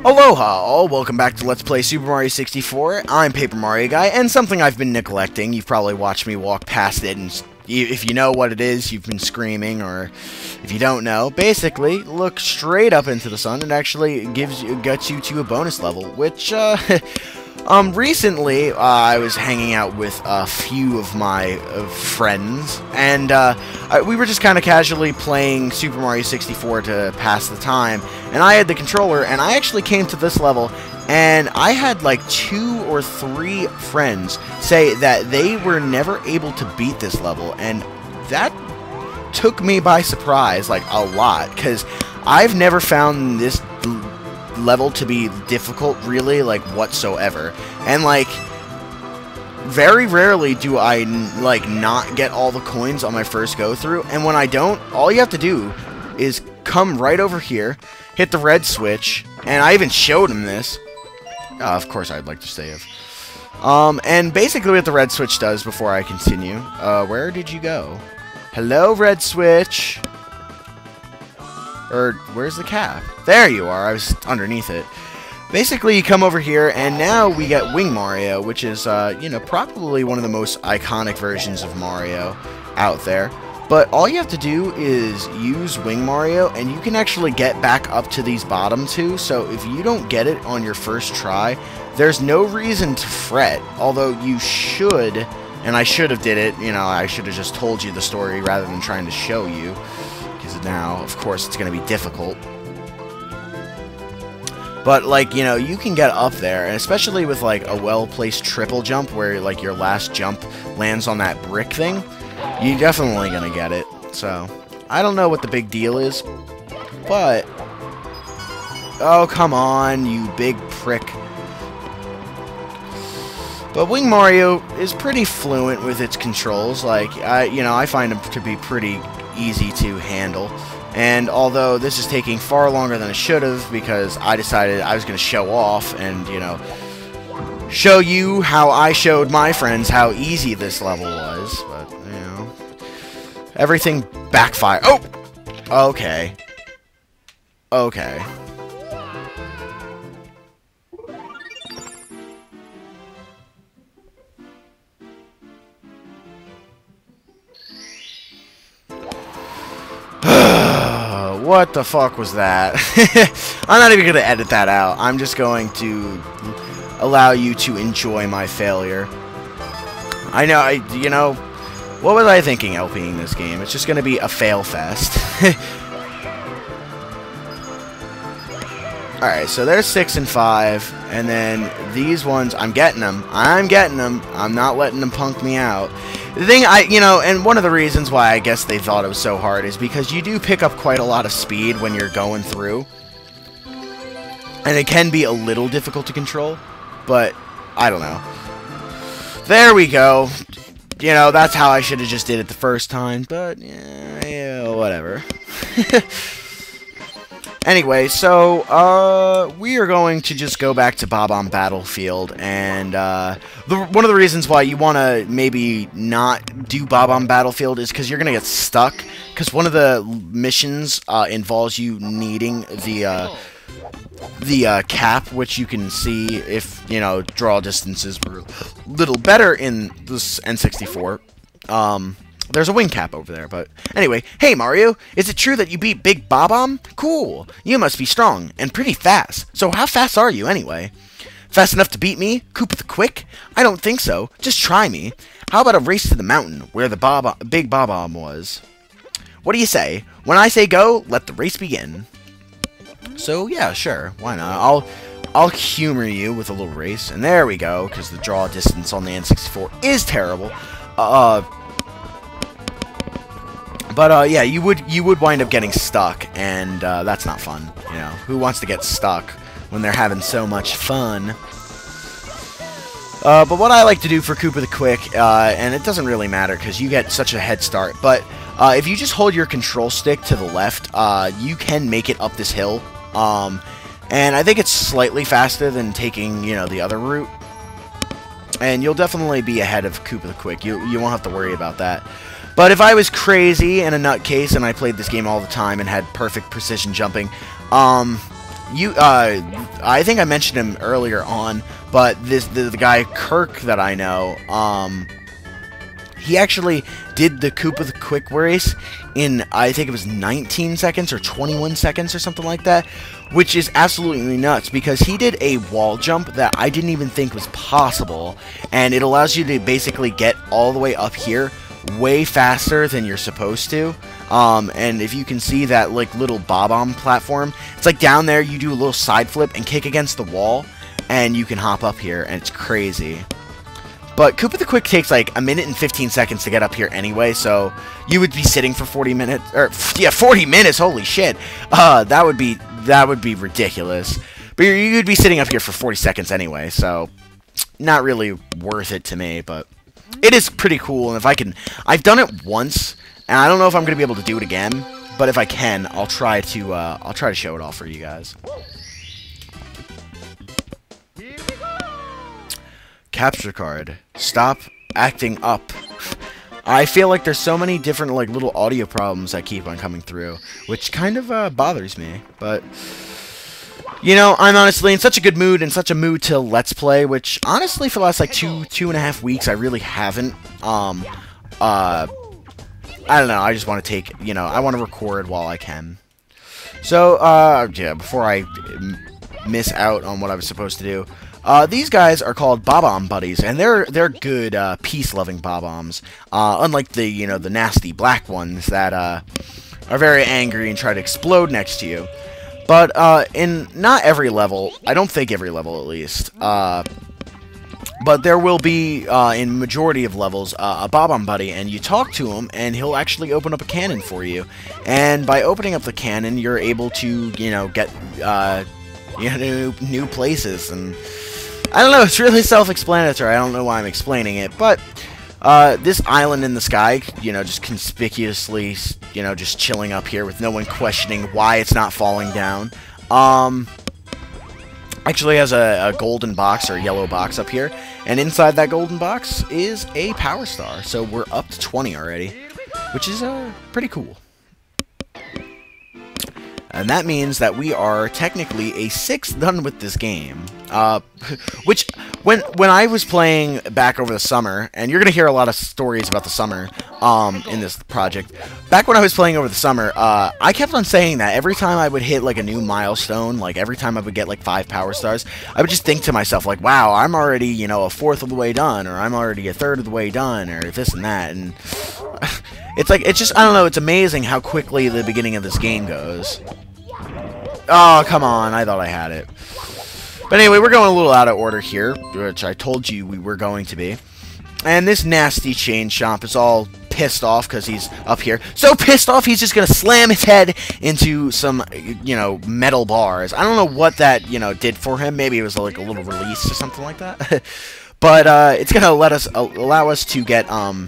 Aloha all, welcome back to Let's Play Super Mario 64. I'm Paper Mario Guy, and something I've been neglecting. You've probably watched me walk past it, and if you know what it is, you've been screaming, or if you don't know, basically, look straight up into the sun. It actually gets you to a bonus level, which, recently, I was hanging out with a few of my friends, and we were just kind of casually playing Super Mario 64 to pass the time, and I had the controller, and I actually came to this level, and I had like 2 or 3 friends say that they were never able to beat this level, and that took me by surprise, like, a lot, because I've never found this level to be difficult, really, like, whatsoever. And, like, very rarely do I, like, not get all the coins on my first go-through, and when I don't, all you have to do is come right over here, hit the red switch, and I even showed him this. Of course I'd like to save. And basically what the red switch does, before I continue, where did you go? Hello, red switch! Or, where's the cap? There you are, I was underneath it. Basically, you come over here, and now we get Wing Mario, which is, you know, probably one of the most iconic versions of Mario out there. But all you have to do is use Wing Mario, and you can actually get back up to these bottom 2, so if you don't get it on your first try, there's no reason to fret, although you should, and I should have did it, you know, I should have just told you the story rather than trying to show you. Because now, of course, it's going to be difficult. But, like, you know, you can get up there, and especially with, like, a well-placed triple jump where, like, your last jump lands on that brick thing, you're definitely going to get it. So, I don't know what the big deal is, but... Oh, come on, you big prick. But Wing Mario is pretty fluent with its controls. Like, I find them to be pretty easy to handle, and although this is taking far longer than it should have, because I decided I was going to show off and, you know, show you how I showed my friends how easy this level was, but, you know, everything backfired. Oh! Okay. Okay. What the fuck was that? I'm not even going to edit that out. I'm just going to allow you to enjoy my failure. I know, you know, what was I thinking LPing this game? It's just going to be a fail fest. Alright, so there's 6 and 5, and then these ones, I'm getting them. I'm not letting them punk me out. The thing, you know, and one of the reasons why I guess they thought it was so hard is because you do pick up quite a lot of speed when you're going through. And it can be a little difficult to control, but I don't know. There we go. You know, that's how I should have just did it the first time, but, yeah, whatever. Anyway, so, we are going to just go back to bob-omb Battlefield, and, one of the reasons why you want to maybe not do bob-omb Battlefield is because you're going to get stuck, because one of the missions, involves you needing the cap, which you can see if, you know, draw distances were a little better in this N64, There's a wing cap over there, but anyway. Hey, Mario, is it true that you beat Big Bob-omb? Cool. You must be strong and pretty fast. So how fast are you, anyway? Fast enough to beat me, Koopa the Quick? I don't think so. Just try me. How about a race to the mountain where the Big Bob-omb was? What do you say? When I say go, let the race begin. So, yeah, sure. Why not? I'll humor you with a little race. And there we go, because the draw distance on the N64 is terrible. But, yeah, you would wind up getting stuck, and, that's not fun, you know. Who wants to get stuck when they're having so much fun? But what I like to do for Koopa the Quick, and it doesn't really matter, because you get such a head start, but, if you just hold your control stick to the left, you can make it up this hill, and I think it's slightly faster than taking, you know, the other route. And you'll definitely be ahead of Koopa the Quick. You won't have to worry about that. But if I was crazy and a nutcase and I played this game all the time and had perfect precision jumping, I think I mentioned him earlier on, but the guy Kirk that I know, he actually did the Koopa the Quick race in, I think it was 19 seconds or 21 seconds or something like that, which is absolutely nuts because he did a wall jump that I didn't even think was possible, and it allows you to basically get all the way up here way faster than you're supposed to. And if you can see that like little bob-omb platform, it's like down there you do a little side flip and kick against the wall, and you can hop up here, and it's crazy. But Koopa the Quick takes like a minute and 15 seconds to get up here anyway, so you would be sitting for 40 minutes, or yeah, 40 minutes, holy shit. That would be ridiculous. But you would be sitting up here for 40 seconds anyway, so not really worth it to me, but it is pretty cool. And if I can, I've done it once, and I don't know if I'm going to be able to do it again, but if I can, I'll try to show it all for you guys. Capture card. Stop acting up. I feel like there's so many different like little audio problems that keep on coming through, which kind of bothers me. But you know, I'm honestly in such a good mood, in such a mood to Let's Play, which honestly for the last like two and a half weeks I really haven't. I don't know. I just want to take, you know, I want to record while I can. So yeah, before I miss out on what I was supposed to do. These guys are called bob-omb buddies, and they're good, peace-loving bob-ombs. Unlike the, you know, the nasty black ones that, are very angry and try to explode next to you. But, in not every level, I don't think every level at least, but there will be, in majority of levels, a bob-omb buddy, and you talk to him, and he'll actually open up a cannon for you. And by opening up the cannon, you're able to, you know, get, you know, new places, and I don't know, it's really self-explanatory. I don't know why I'm explaining it, but this island in the sky, you know, just conspicuously, you know, just chilling up here with no one questioning why it's not falling down, actually has a golden box or a yellow box up here, and inside that golden box is a power star, so we're up to 20 already, which is pretty cool. And that means that we are technically a 6th done with this game. Which, when I was playing back over the summer, and you're going to hear a lot of stories about the summer in this project. Back when I was playing over the summer, I kept on saying that every time I would hit like a new milestone, like every time I would get like 5 power stars, I would just think to myself like, wow, I'm already, you know, a 4th of the way done, or I'm already a 3rd of the way done, or this and that. And it's like, it's just, I don't know, it's amazing how quickly the beginning of this game goes. Oh, come on, I thought I had it. But anyway, we're going a little out of order here, which I told you we were going to be. And this nasty chain chomp is all pissed off because he's up here. So pissed off, he's just going to slam his head into some, you know, metal bars. I don't know what that, you know, did for him. Maybe it was like a little release or something like that. But it's going to allow us to get a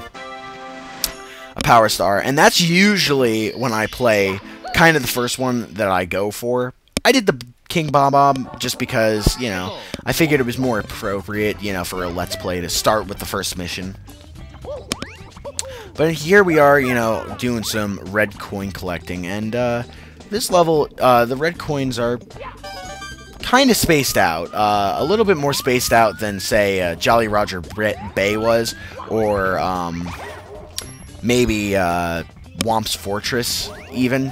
power star. And that's usually when I play kind of the first one that I go for. I did the King Bob-omb just because, you know, I figured it was more appropriate, you know, for a Let's Play to start with the first mission. But here we are, you know, doing some red coin collecting, and this level, the red coins are kind of spaced out. A little bit more spaced out than, say, Jolly Roger Bay was, or maybe Womp's Fortress, even.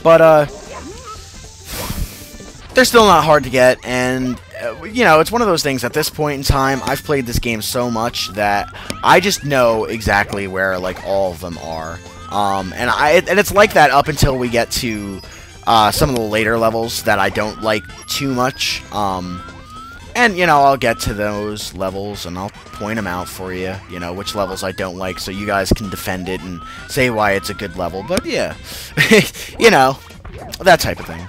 But they're still not hard to get, and you know, it's one of those things. At this point in time, I've played this game so much that I just know exactly where like all of them are. And it's like that up until we get to some of the later levels that I don't like too much. And you know, I'll get to those levels and I'll point them out for you. You know, which levels I don't like, so you guys can defend it and say why it's a good level. But yeah, you know, that type of thing.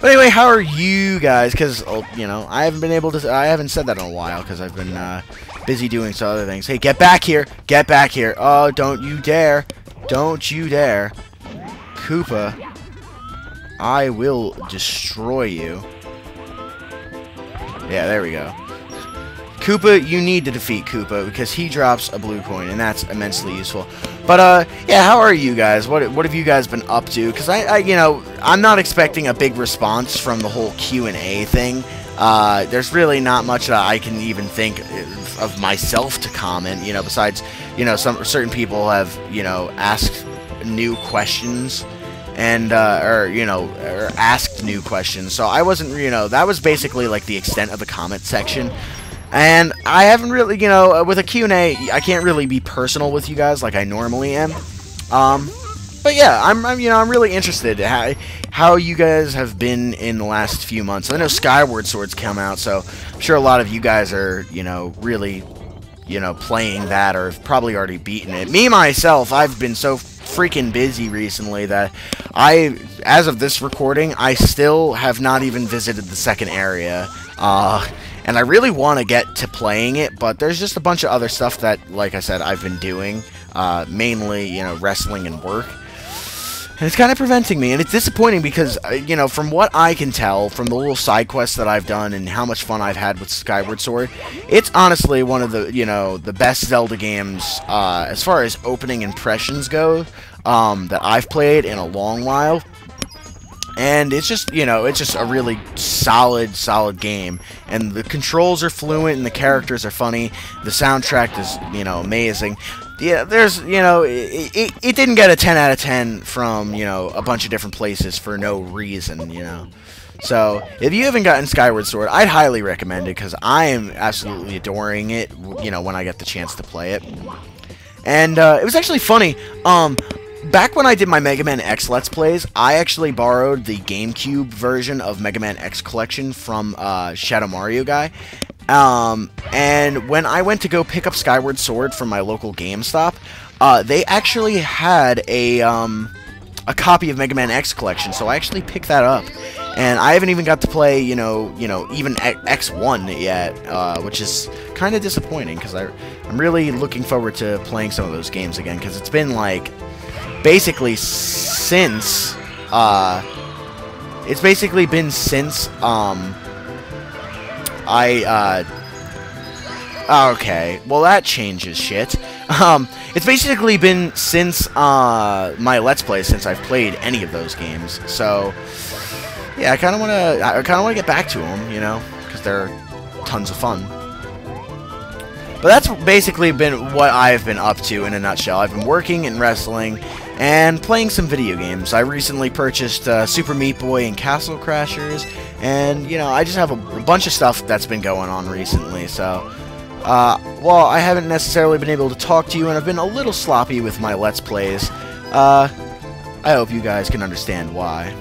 But anyway, how are you guys? Because, you know, I haven't said that in a while because I've been busy doing some other things. Hey, get back here! Get back here! Oh, don't you dare! Don't you dare! Koopa, I will destroy you. Yeah, there we go. Koopa, you need to defeat Koopa because he drops a blue coin, and that's immensely useful. But yeah, how are you guys? What have you guys been up to? Because you know, I'm not expecting a big response from the whole Q&A thing. There's really not much that I can even think of myself to comment, you know, besides, you know, certain people have, you know, asked new questions and, or asked new questions. So I wasn't, you know, that was basically like the extent of the comment section. And I haven't really, you know, with a Q&A, I can't really be personal with you guys like I normally am. But yeah, I'm really interested how you guys have been in the last few months. I know Skyward Sword's come out, so I'm sure a lot of you guys are, you know, really, you know, playing that or have probably already beaten it. Me, myself, I've been so freaking busy recently that as of this recording, I still have not even visited the second area. And I really want to get to playing it, but there's just a bunch of other stuff that, like I said, I've been doing. Mainly, you know, wrestling and work. And it's kind of preventing me, and it's disappointing because, you know, from what I can tell, from the little side quests that I've done and how much fun I've had with Skyward Sword, it's honestly one of the, you know, the best Zelda games, as far as opening impressions go, that I've played in a long while. And it's just, you know, it's just a really solid game. And the controls are fluent and the characters are funny. The soundtrack is, you know, amazing. Yeah, there's, you know, it didn't get a 10 out of 10 from, you know, a bunch of different places for no reason, you know. So, if you haven't gotten Skyward Sword, I'd highly recommend it because I am absolutely adoring it, you know, when I get the chance to play it. And it was actually funny. Back when I did my Mega Man X Let's Plays, I actually borrowed the GameCube version of Mega Man X Collection from Shadow Mario Guy. And when I went to go pick up Skyward Sword from my local GameStop, they actually had a copy of Mega Man X Collection, so I actually picked that up. And I haven't even got to play, you know, even X1 yet, which is kind of disappointing, because I'm really looking forward to playing some of those games again, because it's been, like, basically since, okay, well that changes shit. It's basically been since, my Let's Play, since I've played any of those games, so, yeah, I kinda wanna get back to them, you know, because they're tons of fun. But that's basically been what I've been up to in a nutshell. I've been working and wrestling, and playing some video games. I recently purchased Super Meat Boy and Castle Crashers, and, you know, I just have a bunch of stuff that's been going on recently, so, well, I haven't necessarily been able to talk to you, and I've been a little sloppy with my Let's Plays. I hope you guys can understand why.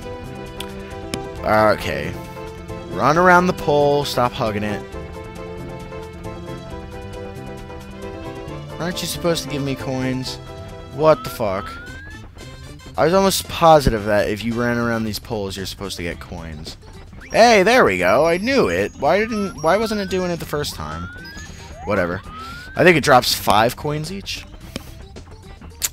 Okay. Run around the pole, stop hugging it. Aren't you supposed to give me coins? What the fuck? I was almost positive that if you ran around these poles, you're supposed to get coins. Hey, there we go. I knew it. Why wasn't it doing it the first time? Whatever. I think it drops 5 coins each.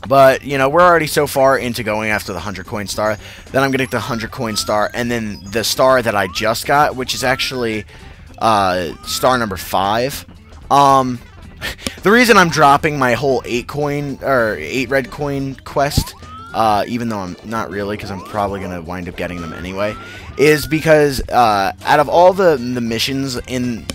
But, you know, we're already so far into going after the 100 coin star. Then I'm going to get the 100 coin star, and then the star that I just got, which is actually star number 5. The reason I'm dropping my whole 8 red coin quest, even though I'm not really, because I'm probably going to wind up getting them anyway, is because out of all the missions in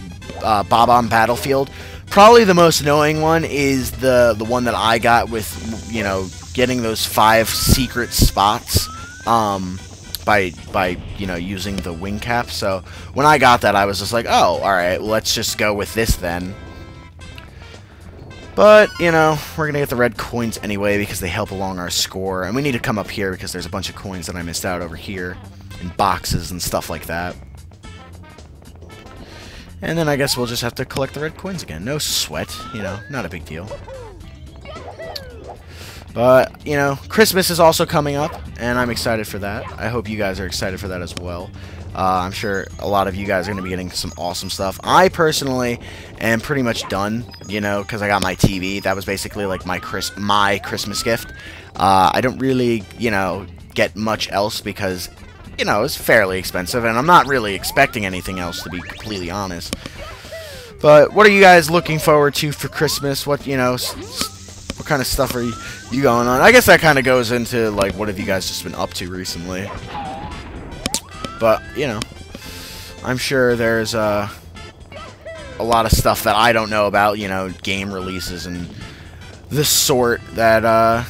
Bob-omb Battlefield, probably the most annoying one is the one that I got with, you know, getting those 5 secret spots by you know, using the wing cap. So when I got that, I was just like, oh, alright, well, let's just go with this then. But, you know, we're going to get the red coins anyway because they help along our score. And we need to come up here because there's a bunch of coins that I missed out over here in boxes and stuff like that. And then I guess we'll just have to collect the red coins again. No sweat, you know, not a big deal. But, you know, Christmas is also coming up, and I'm excited for that. I hope you guys are excited for that as well. I'm sure a lot of you guys are going to be getting some awesome stuff. I personally am pretty much done, you know, because I got my TV. That was basically like my Christmas gift. I don't really, you know, get much else because, you know, it's fairly expensive, and I'm not really expecting anything else, to be completely honest. But what are you guys looking forward to for Christmas? What, you know, what kind of stuff are you going on? I guess that kind of goes into, like, what have you guys just been up to recently? But, you know, I'm sure there's a lot of stuff that I don't know about, you know, game releases and the sort that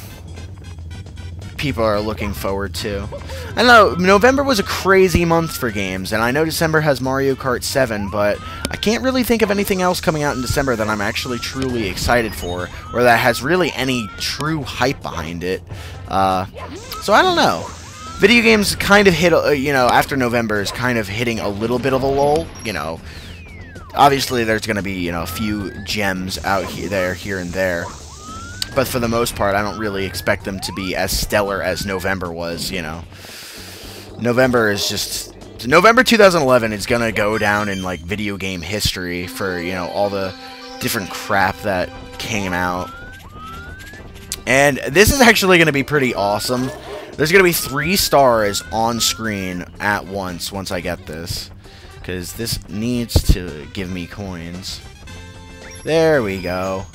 people are looking forward to. I don't know, November was a crazy month for games, and I know December has Mario Kart 7, but I can't really think of anything else coming out in December that I'm actually truly excited for, or that has really any true hype behind it. So I don't know. Video games kind of hit, you know, after November is kind of hitting a little bit of a lull, you know. Obviously, there's going to be, you know, a few gems out here and there. But for the most part, I don't really expect them to be as stellar as November was, you know. November is just... November 2011 is going to go down in, like, video game history for, you know, all the different crap that came out. And this is actually going to be pretty awesome. There's going to be 3 stars on screen at once I get this. Because this needs to give me coins. There we go.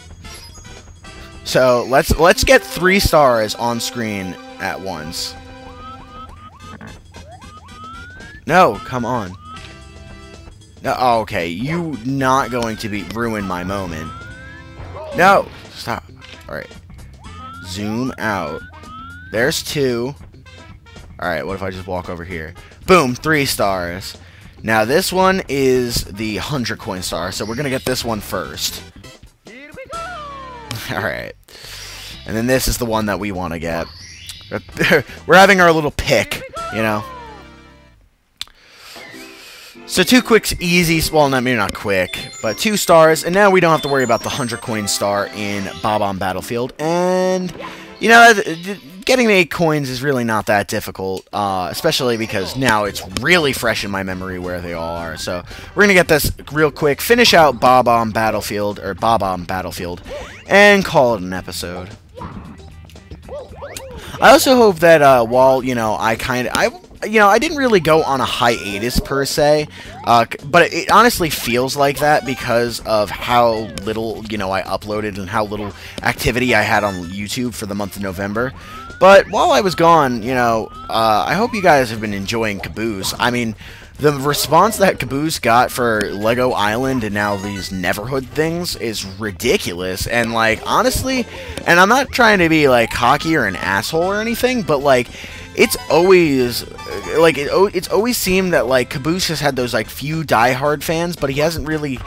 So let's get 3 stars on screen at once. No, come on. No, oh, okay, you not going to ruin my moment. No, stop. All right, zoom out. There's 2. All right, what if I just walk over here? Boom, 3 stars. Now this one is the 100 coin star, so we're gonna get this one first. Alright. And then this is the one that we want to get. We're having our little pick, you know. So 2 quick, easy, well, maybe not quick, but 2 stars, and now we don't have to worry about the 100 coin star in bob-omb Battlefield. And, you know, getting the 8 coins is really not that difficult, especially because now it's really fresh in my memory where they all are. So we're gonna get this real quick, finish out bob-omb Battlefield, and call it an episode. I also hope that while, you know, I didn't really go on a hiatus per se, but it honestly feels like that because of how little, you know, I uploaded and how little activity I had on YouTube for the month of November. But while I was gone, you know, I hope you guys have been enjoying Caboose. I mean, the response that Caboose got for Lego Island and now these Neverhood things is ridiculous. And, like, honestly, and I'm not trying to be, like, cocky or an asshole or anything, but, like, it's always, like, it's always seemed that, like, Caboose has had those, like, few diehard fans, but he hasn't really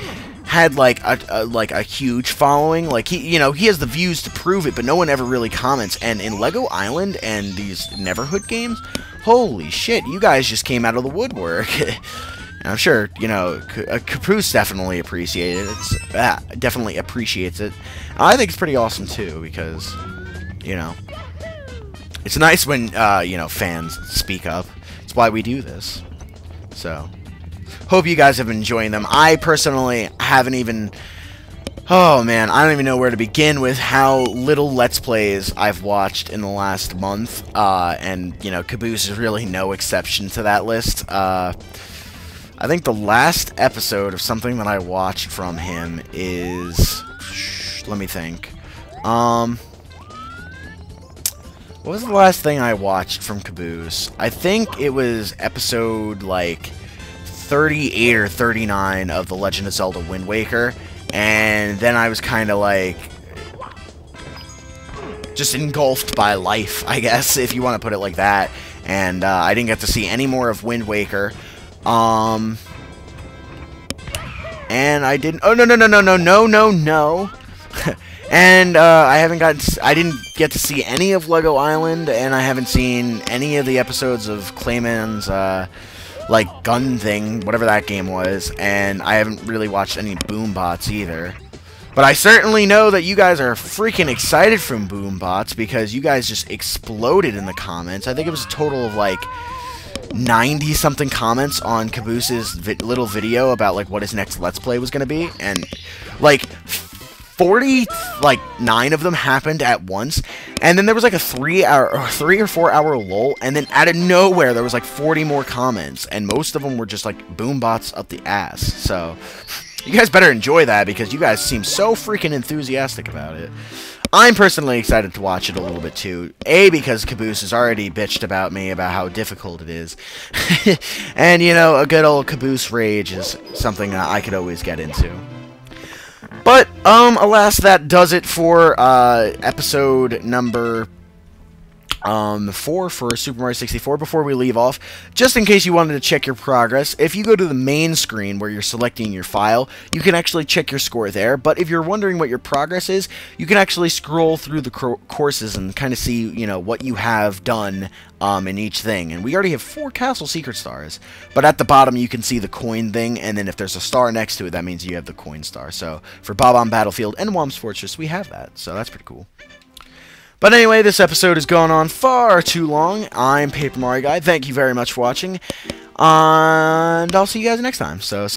had, like, a huge following. Like, he has the views to prove it, but no one ever really comments. And in Lego Island and these Neverhood games, holy shit, you guys just came out of the woodwork. And I'm sure, you know, Caboose definitely appreciates it. Definitely appreciates it. I think it's pretty awesome, too, because, you know, it's nice when, you know, fans speak up. It's why we do this. So, hope you guys have been enjoying them. I personally haven't even... Oh, man, I don't even know where to begin with how little Let's Plays I've watched in the last month. And, you know, Caboose is really no exception to that list. I think the last episode of something that I watched from him is... Let me think. What was the last thing I watched from Caboose? I think it was episode, like, 38 or 39 of The Legend of Zelda Wind Waker. And then I was kind of, like, just engulfed by life, I guess, if you want to put it like that. And I didn't get to see any more of Wind Waker. And I didn't... Oh, no. And I didn't get to see any of Lego Island, and I haven't seen any of the episodes of Clayman's, like, gun thing, whatever that game was, and I haven't really watched any Boombots either. But I certainly know that you guys are freaking excited from Boombots, because you guys just exploded in the comments. I think it was a total of, like, 90-something comments on Caboose's little video about, like, what his next Let's Play was going to be, and, like... 49 of them happened at once, and then there was like a 3 or 4 hour lull, and then out of nowhere there was like 40 more comments, and most of them were just like Boombots up the ass. So You guys better enjoy that because you guys seem so freaking enthusiastic about it. I'm personally excited to watch it a little bit too. A, because Caboose has already bitched about me about how difficult it is. And, you know, a good old Caboose rage is something I could always get into. But, alas, that does it for, episode number 4 for Super Mario 64. Before we leave off, just in case you wanted to check your progress, if you go to the main screen where you're selecting your file, you can actually check your score there. But if you're wondering what your progress is, you can actually scroll through the courses and kind of see, you know, what you have done in each thing. And we already have 4 castle secret stars, but at the bottom you can see the coin thing, and then if there's a star next to it, that means you have the coin star. So for Bob-omb Battlefield and Womb's Fortress, we have that, so that's pretty cool. But anyway, this episode has gone on far too long. I'm Paper Mario Guy. Thank you very much for watching. And I'll see you guys next time. So.